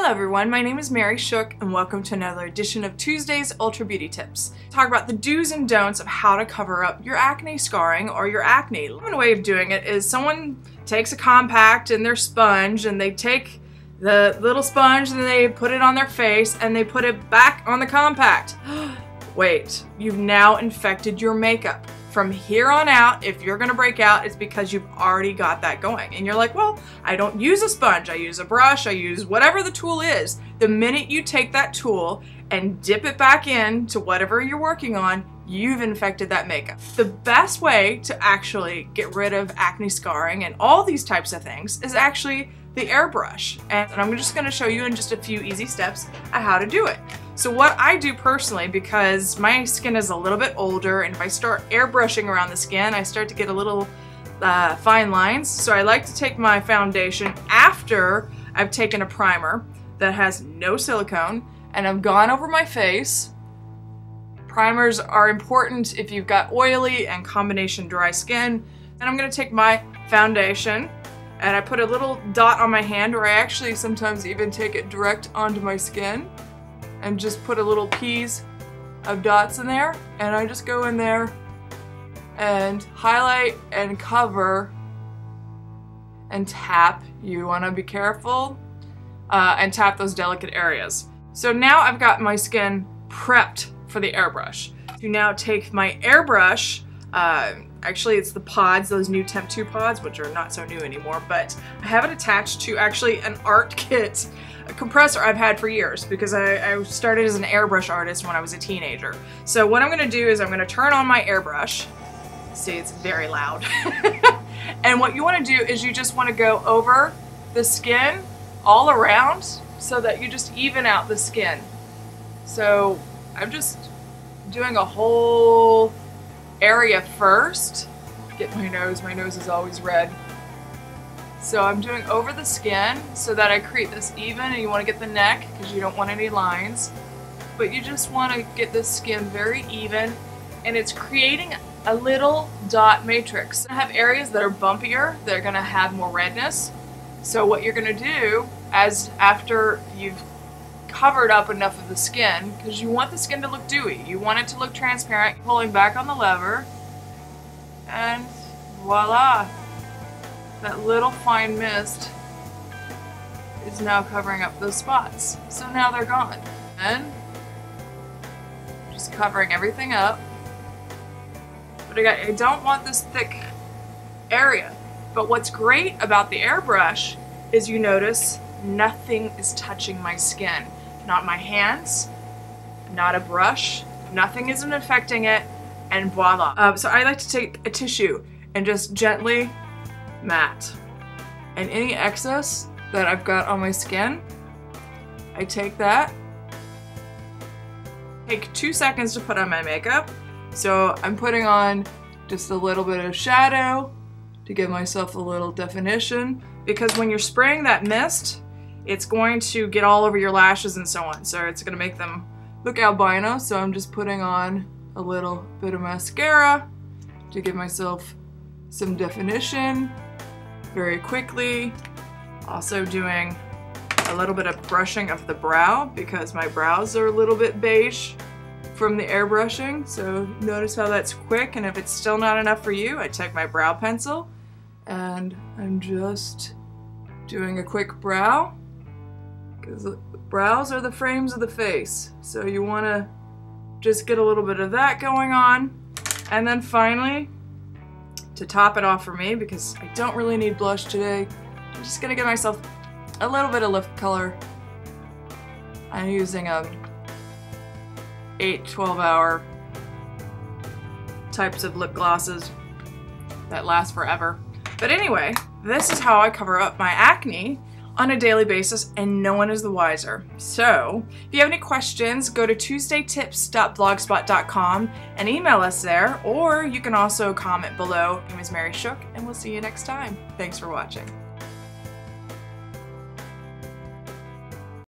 Hello everyone, my name is Mary Schook and welcome to another edition of Tuesday's Ultra Beauty Tips. Talk about the do's and don'ts of how to cover up your acne scarring or your acne. One way of doing it is someone takes a compact and their sponge and they take the little sponge and they put it on their face and they put it back on the compact. Wait, you've now infected your makeup. From here on out, if you're gonna break out, it's because you've already got that going. And you're like, well, I don't use a sponge, I use a brush, I use whatever the tool is. The minute you take that tool and dip it back in to whatever you're working on, you've infected that makeup. The best way to actually get rid of acne scarring and all these types of things is actually the airbrush. And I'm just gonna show you in just a few easy steps on how to do it. So what I do personally, because my skin is a little bit older and if I start airbrushing around the skin, I start to get a little fine lines. So I like to take my foundation after I've taken a primer that has no silicone and I've gone over my face. Primers are important if you've got oily and combination dry skin. And I'm gonna take my foundation and I put a little dot on my hand, or I actually sometimes even take it direct onto my skin and just put a little piece of dots in there, and I just go in there and highlight and cover and tap. You want to be careful and tap those delicate areas. So now I've got my skin prepped for the airbrush. You now take my airbrush, actually it's the pods, those new Temp 2 pods, which are not so new anymore, but I have it attached to actually an art kit, a compressor I've had for years because I started as an airbrush artist when I was a teenager. So what I'm gonna do is I'm gonna turn on my airbrush. See, it's very loud. And what you wanna do is you just wanna go over the skin all around so that you just even out the skin. So I'm just doing a whole area first. Get my nose is always red. So I'm doing over the skin so that I create this even, and you want to get the neck because you don't want any lines. But you just want to get this skin very even, and it's creating a little dot matrix. I have areas that are bumpier, they're going to have more redness. So what you're going to do after you've covered up enough of the skin, because you want the skin to look dewy, you want it to look transparent, pulling back on the lever, and voila, that little fine mist is now covering up those spots. So now they're gone. And just covering everything up. But again, I don't want this thick area. But what's great about the airbrush is you notice nothing is touching my skin. Not my hands, not a brush, nothing isn't affecting it, and voila. So I like to take a tissue and just gently mat. And any excess that I've got on my skin, I take that, take 2 seconds to put on my makeup. So I'm putting on just a little bit of shadow to give myself a little definition, because when you're spraying that mist, it's going to get all over your lashes and so on. So it's gonna make them look albino. So I'm just putting on a little bit of mascara to give myself some definition very quickly. Also doing a little bit of brushing of the brow because my brows are a little bit beige from the airbrushing. So notice how that's quick, and if it's still not enough for you, I take my brow pencil and I'm just doing a quick brow, because the brows are the frames of the face. So you want to just get a little bit of that going on. And then finally, to top it off for me, because I don't really need blush today, I'm just going to give myself a little bit of lip color. I'm using 8-12 hour types of lip glosses that last forever. But anyway, this is how I cover up my acne on a daily basis, and no one is the wiser. So if you have any questions, go to tuesdaytips.blogspot.com and email us there, or you can also comment below. My name is Mary Schook, and we'll see you next time. Thanks for watching.